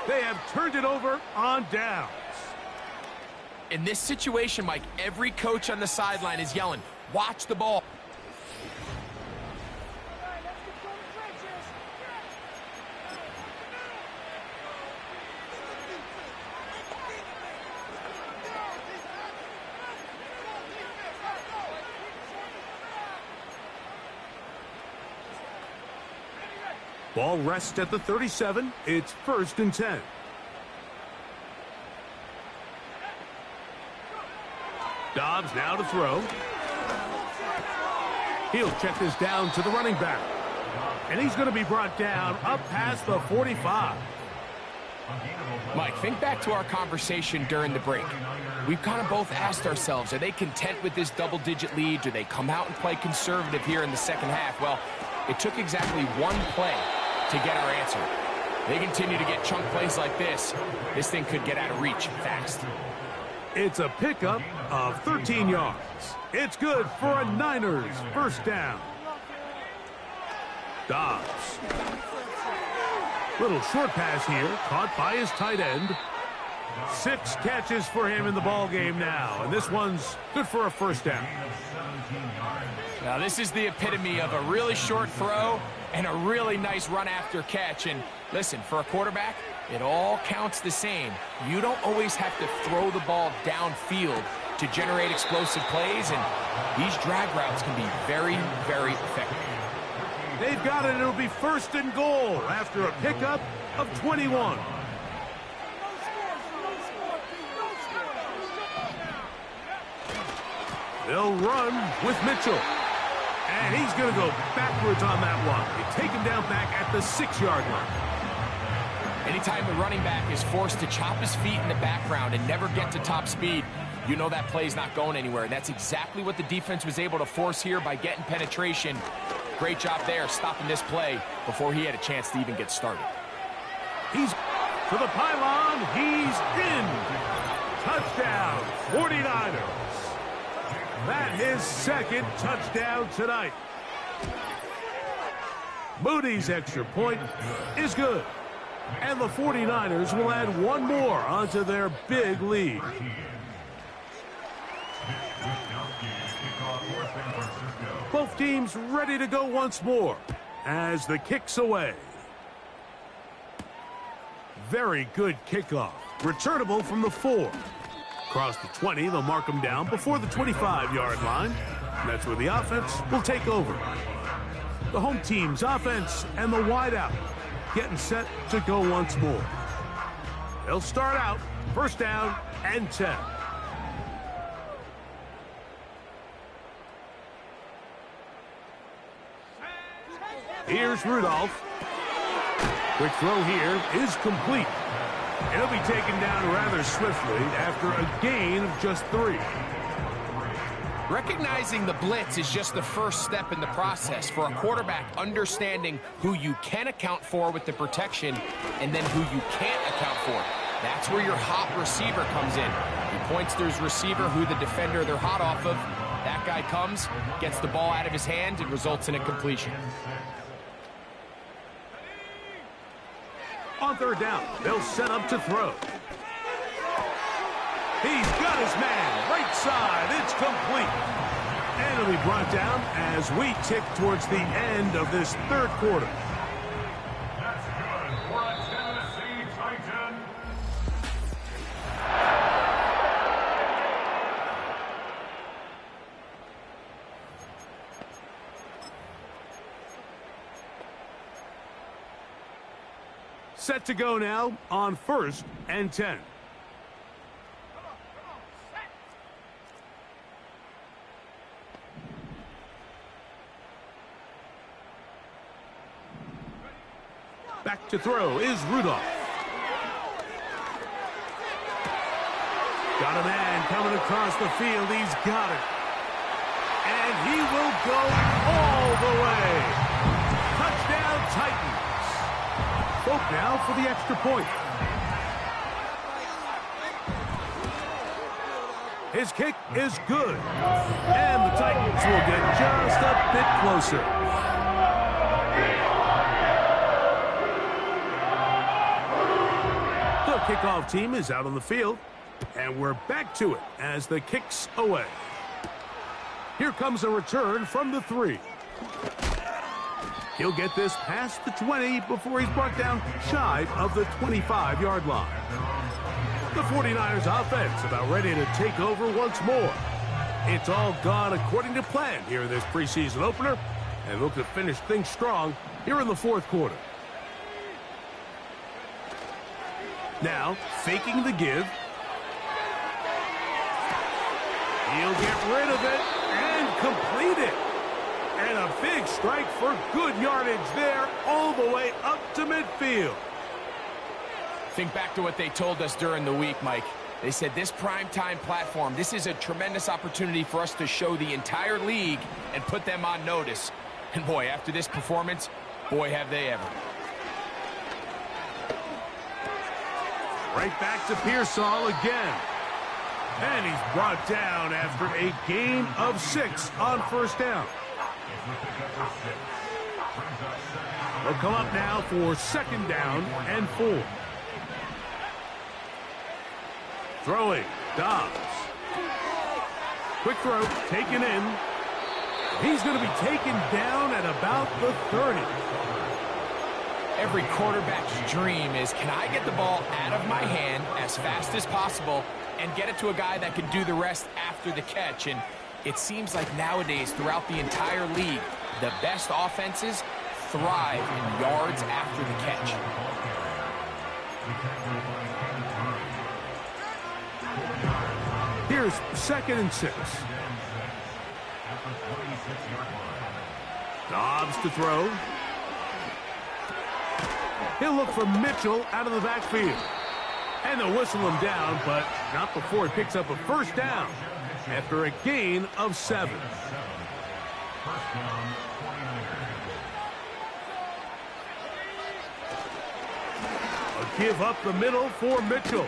They have turned it over on downs. In this situation, Mike, every coach on the sideline is yelling, watch the ball. Ball rests at the 37. It's 1st and 10. Dobbs now to throw. He'll check this down to the running back. And he's going to be brought down up past the 45. Mike, think back to our conversation during the break. We've kind of both asked ourselves, are they content with this double-digit lead? Do they come out and play conservative here in the second half? Well, it took exactly one play to get our answer. They continue to get chunk plays like this. This thing could get out of reach fast. It's a pickup of 13 yards. It's good for a Niners 1st down. Dobbs. Little short pass here, caught by his tight end. 6 catches for him in the ball game now, and this one's good for a 1st down. Now this is the epitome of a really short throw and a really nice run after catch. And listen, for a quarterback, it all counts the same. You don't always have to throw the ball downfield to generate explosive plays, and these drag routes can be very, very effective. They've got it, and it'll be 1st and goal after a pickup of 21. They'll run with Mitchell. And he's going to go backwards on that one. They take him down back at the 6-yard line. Anytime the running back is forced to chop his feet in the background and never get to top speed, you know that play's not going anywhere. And that's exactly what the defense was able to force here by getting penetration. Great job there, stopping this play before he had a chance to even get started. He's to the pylon. He's in. Touchdown, 49ers. That his 2nd touchdown tonight. Moody's extra point is good. And the 49ers will add one more onto their big lead. Both teams ready to go once more as the kick's away. Very good kickoff. Returnable from the 4. Across the 20, they'll mark them down before the 25-yard line. And that's where the offense will take over. The home team's offense and the wideout getting set to go once more. They'll start out 1st down and 10. Here's Rudolph. Quick throw here is complete. He'll be taken down rather swiftly after a gain of just 3. Recognizing the blitz is just the first step in the process for a quarterback, understanding who you can account for with the protection and then who you can't account for. That's where your hot receiver comes in. He points to his receiver who the defender they're hot off of. That guy comes, gets the ball out of his hand, and results in a completion. On third down, they'll set up to throw. He's got his man, right side, it's complete. And it'll be brought down as we tick towards the end of this third quarter. That's good for a Tennessee Titan. Set to go now on 1st and 10. Back to throw is Rudolph. Got a man coming across the field. He's got it. And he will go all the way. Touchdown, Titans. Folk now for the extra point. His kick is good. And the Titans will get just a bit closer. The kickoff team is out on the field. And we're back to it as the kick's away. Here comes a return from the 3. He'll get this past the 20 before he's brought down shy of the 25-yard line. The 49ers offense about ready to take over once more. It's all gone according to plan here in this preseason opener, and look to finish things strong here in the fourth quarter. Now, faking the give. He'll get rid of it and complete it. And a big strike for good yardage there all the way up to midfield. Think back to what they told us during the week, Mike. They said this primetime platform, this is a tremendous opportunity for us to show the entire league and put them on notice. And boy, after this performance, boy, have they ever. Right back to Pearsall again. And he's brought down after a gain of 6 on first down. They'll come up now for 2nd down and 4. Throwing, Dobbs. Quick throw, taken in. He's going to be taken down at about the 30. Every quarterback's dream is, can I get the ball out of my hand as fast as possible and get it to a guy that can do the rest after the catch? And it seems like nowadays, throughout the entire league, the best offenses thrive in yards after the catch. Here's 2nd and 6. Dobbs to throw. He'll look for Mitchell out of the backfield. And they'll whistle him down, but not before he picks up a first down after a gain of 7. A give up the middle for Mitchell.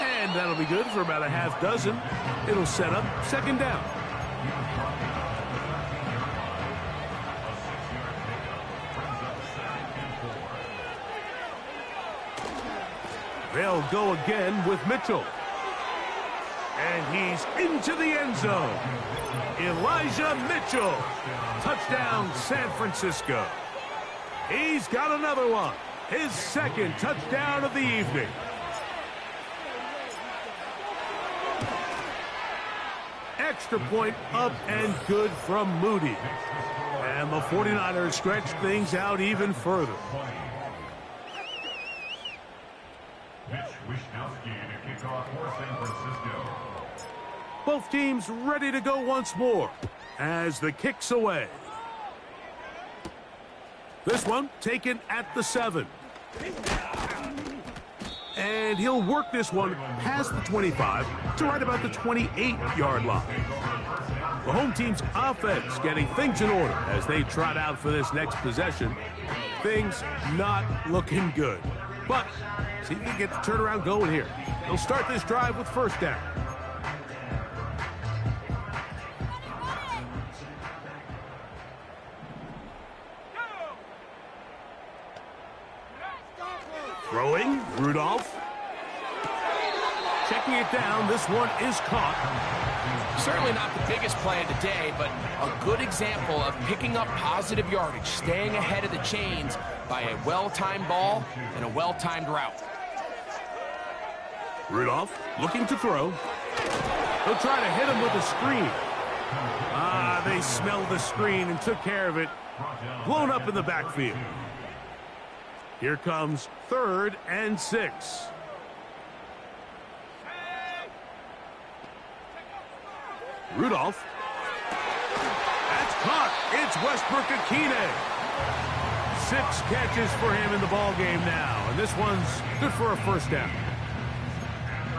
And that'll be good for about a half dozen. It'll set up 2nd down. They'll go again with Mitchell. And he's into the end zone. Elijah Mitchell. Touchdown, San Francisco. He's got another one. His 2nd touchdown of the evening. Extra point up and good from Moody. And the 49ers stretch things out even further. Mitch Wishnowsky to kick off for San Francisco. Both teams ready to go once more as the kick's away. This one taken at the 7. And he'll work this one past the 25 to right about the 28-yard line. The home team's offense getting things in order as they trot out for this next possession. Things not looking good. But see if we can get the turnaround going here. They'll start this drive with first down. Throwing, Rudolph. Checking it down, this one is caught. Certainly not the biggest play of the day, but a good example of picking up positive yardage, staying ahead of the chains by a well-timed ball and a well-timed route. Rudolph looking to throw. They'll try to hit him with a screen. They smelled the screen and took care of it. Blown up in the backfield. Here comes 3rd and 6. Rudolph. That's caught. It's Westbrook-Akine. 6 catches for him in the ball game now, and this one's good for a first down.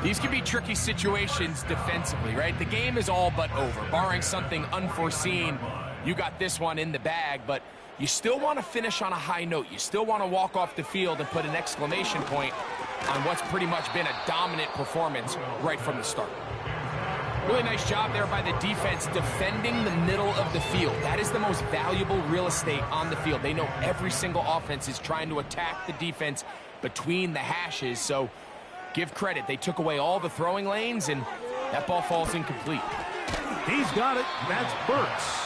These can be tricky situations defensively, right? The game is all but over. Barring something unforeseen, you got this one in the bag, but you still want to finish on a high note. You still want to walk off the field and put an exclamation point on what's pretty much been a dominant performance right from the start. Really nice job there by the defense defending the middle of the field. That is the most valuable real estate on the field. They know every single offense is trying to attack the defense between the hashes, so give credit. They took away all the throwing lanes, and that ball falls incomplete. He's got it. That's Burks.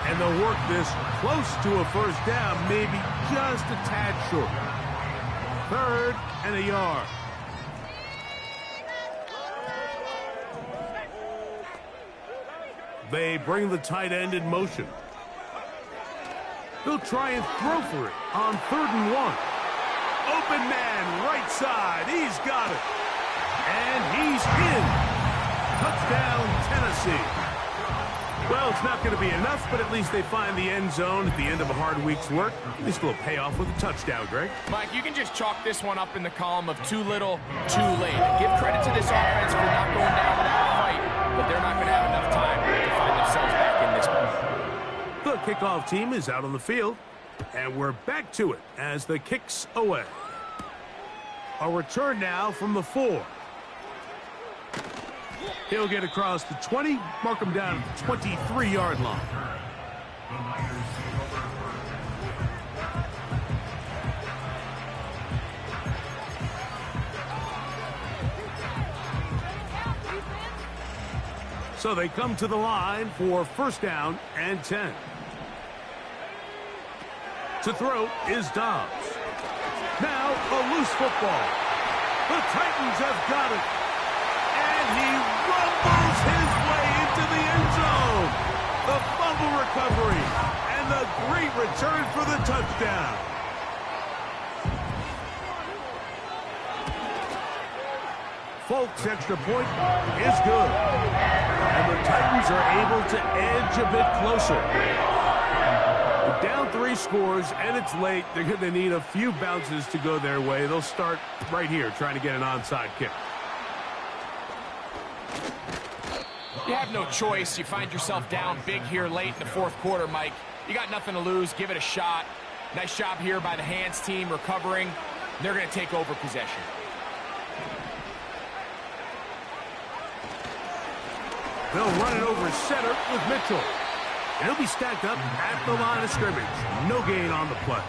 And they'll work this close to a first down, maybe just a tad short. 3rd and a yard. They bring the tight end in motion. They'll try and throw for it on 3rd and 1. Open man, right side. He's got it. And he's in. Touchdown, Tennessee. Well, it's not going to be enough, but at least they find the end zone at the end of a hard week's work. At least a little payoff with a touchdown, Greg. Mike, you can just chalk this one up in the column of too little, too late. Give credit to this offense for not going down without a fight, but they're not going to have enough time to find themselves back in this one. The kickoff team is out on the field, and we're back to it as the kick's away. A return now from the 4. He'll get across the 20, mark him down at the 23-yard line. So they come to the line for first down and 10. To throw is Dobbs. Now a loose football. The Titans have got it. And he rumbles his way into the end zone. The fumble recovery and the great return for the touchdown. Folks' extra point is good. And the Titans are able to edge a bit closer. We're down 3 scores, and it's late. They're going to need a few bounces to go their way. They'll start right here trying to get an onside kick. You have no choice. You find yourself down big here late in the 4th quarter, Mike. You got nothing to lose. Give it a shot. Nice job here by the hands team recovering. They're going to take over possession. They'll run it over center with Mitchell. And he'll be stacked up at the line of scrimmage. No gain on the play.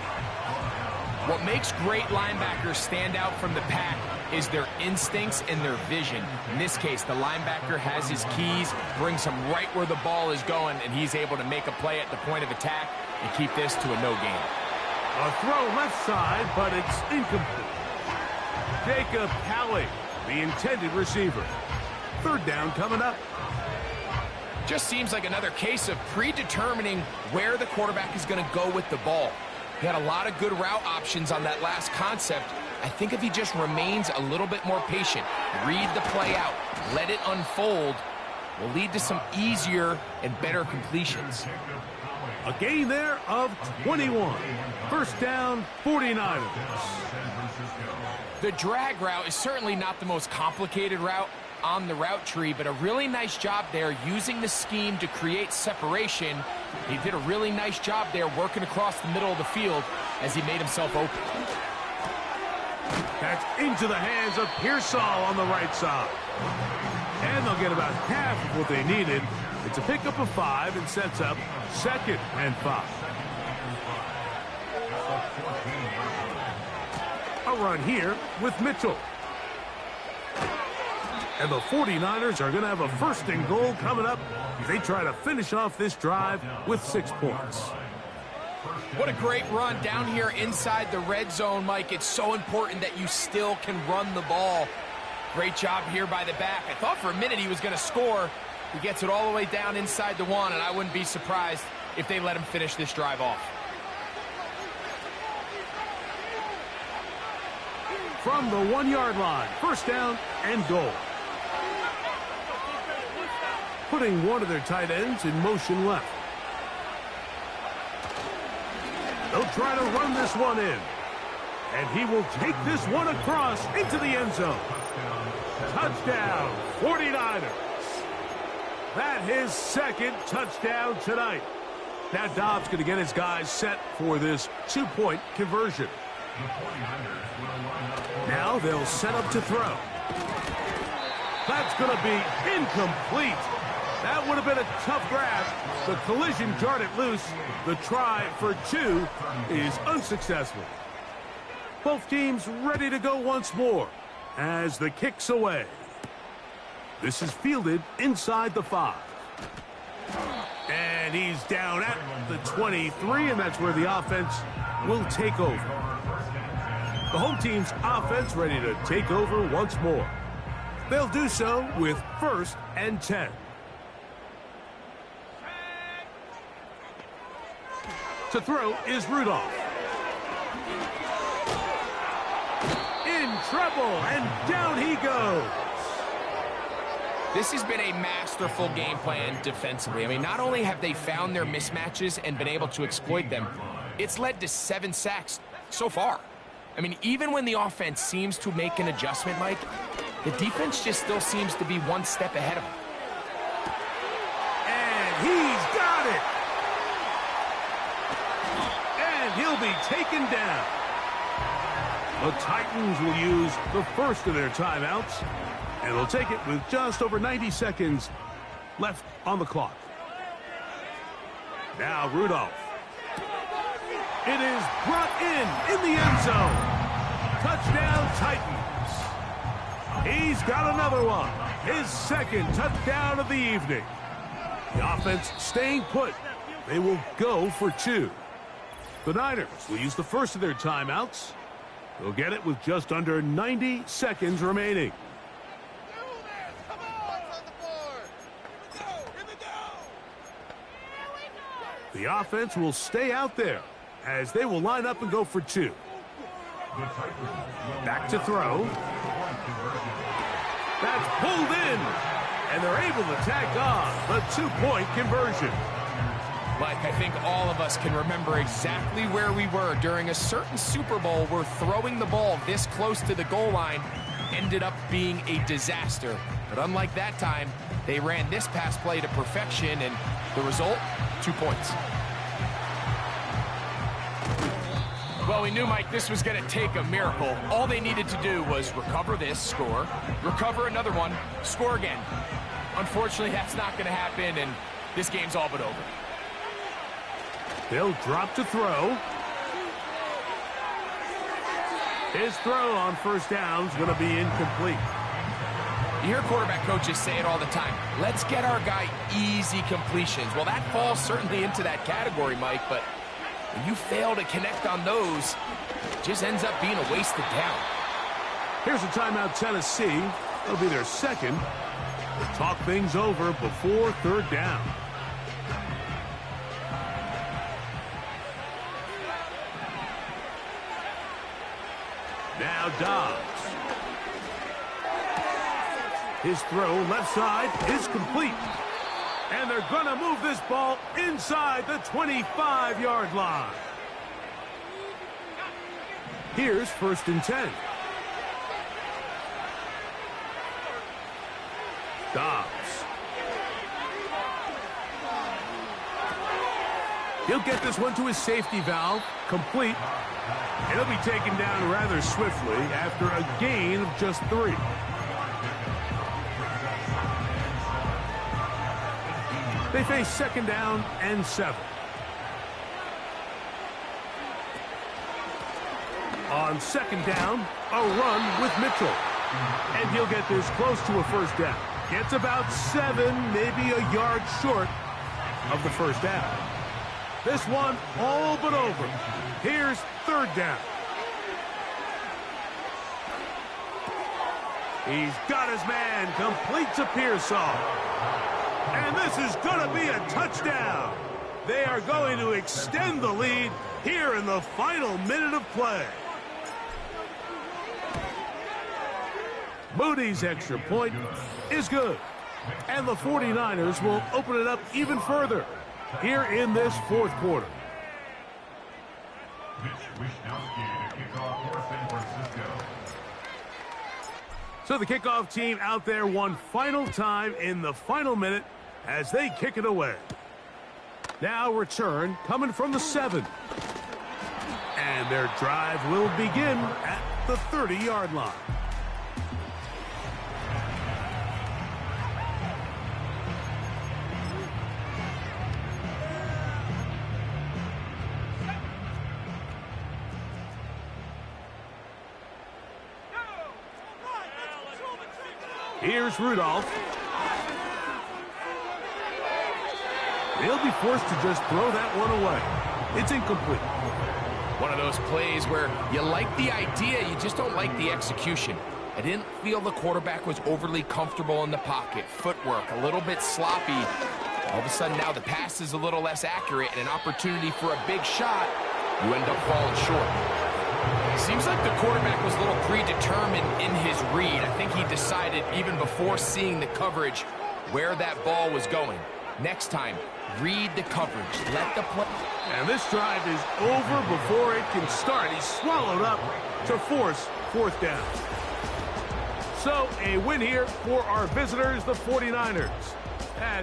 What makes great linebackers stand out from the pack is their instincts and their vision. In this case, the linebacker has his keys, brings him right where the ball is going, and he's able to make a play at the point of attack and keep this to a no gain. A throw left side, but it's incomplete. Jacob Halley, the intended receiver. 3rd down coming up. Just seems like another case of predetermining where the quarterback is going to go with the ball. He had a lot of good route options on that last concept. I think if he just remains a little bit more patient, read the play out, let it unfold, will lead to some easier and better completions. A gain there of 21. First down, 49ers. The drag route is certainly not the most complicated route on the route tree, but a really nice job there using the scheme to create separation. He did a really nice job there working across the middle of the field as he made himself open. That's into the hands of Pearsall on the right side. And they'll get about half of what they needed. It's a pickup of 5 and sets up 2nd and 5. A run here with Mitchell. And the 49ers are going to have a 1st and goal coming up as they try to finish off this drive with 6 points. What a great run down here inside the red zone, Mike. It's so important that you still can run the ball. Great job here by the back. I thought for a minute he was going to score. He gets it all the way down inside the 1, and I wouldn't be surprised if they let him finish this drive off. From the 1-yard line, 1st down and goal. Putting one of their tight ends in motion left. They'll try to run this one in. And he will take this one across into the end zone. Touchdown, 49ers. That his 2nd touchdown tonight. Now Dobbs going to get his guys set for this 2-point conversion. Now they'll set up to throw. That's going to be incomplete. That would have been a tough grab. The collision jarred it loose. The try for 2 is unsuccessful. Both teams ready to go once more as the kick's away. This is fielded inside the 5. And he's down at the 23, and that's where the offense will take over. The home team's offense ready to take over once more. They'll do so with 1st and 10. To throw is Rudolph. In trouble, and down he goes. This has been a masterful game plan defensively. I mean, not only have they found their mismatches and been able to exploit them, it's led to 7 sacks so far. I mean, even when the offense seems to make an adjustment, Mike, the defense just still seems to be one step ahead of them. And he's got it. And he'll be taken down. The Titans will use the 1st of their timeouts, and they'll take it with just over 90 seconds left on the clock. Now Rudolph. It is brought in the end zone. Touchdown Titans. He's got another one. His 2nd touchdown of the evening. The offense staying put. They will go for 2. The Niners will use the 1st of their timeouts. They'll get it with just under 90 seconds remaining. The offense will stay out there as they will line up and go for 2. Back to throw. That's pulled in, and they're able to tack on the 2-point conversion. Mike, I think all of us can remember exactly where we were during a certain Super Bowl where throwing the ball this close to the goal line ended up being a disaster. But unlike that time, they ran this pass play to perfection, and the result, 2 points. Well, we knew, Mike, this was going to take a miracle. All they needed to do was recover this, score, recover another one, score again. Unfortunately, that's not going to happen, and this game's all but over. They'll drop to throw. His throw on 1st down is going to be incomplete. You hear quarterback coaches say it all the time. Let's get our guy easy completions. Well, that falls certainly into that category, Mike, but when you fail to connect on those, it just ends up being a wasted down. Here's a timeout, Tennessee. That'll be their 2nd. They'll talk things over before 3rd down. Now Dobbs. His throw left side is complete. And they're going to move this ball inside the 25-yard line. Here's 1st and 10. Dobbs. He'll get this one to his safety valve, complete. And he'll be taken down rather swiftly after a gain of just 3. They face 2nd down and 7. On 2nd down, a run with Mitchell. And he'll get this close to a 1st down. Gets about 7, maybe a yard short of the 1st down. This one all but over. Here's 3rd down. He's got his man, completes a Pearsall. And this is going to be a touchdown. They are going to extend the lead here in the final minute of play. Moody's extra point is good. And the 49ers will open it up even further here in this 4th quarter. So the kickoff team out there one final time in the final minute as they kick it away. Now return coming from the 7. And their drive will begin at the 30-yard line. Here's Rudolph. They'll be forced to just throw that one away. It's incomplete. One of those plays where you like the idea, you just don't like the execution. I didn't feel the quarterback was overly comfortable in the pocket. Footwork a little bit sloppy. All of a sudden now the pass is a little less accurate and an opportunity for a big shot. You end up falling short. Seems like the quarterback was a little predetermined in his read. I think he decided even before seeing the coverage where that ball was going. Next time, read the coverage. Let the play. And this drive is over before it can start. He's swallowed up to force 4th down. So a win here for our visitors, the 49ers. Yeah.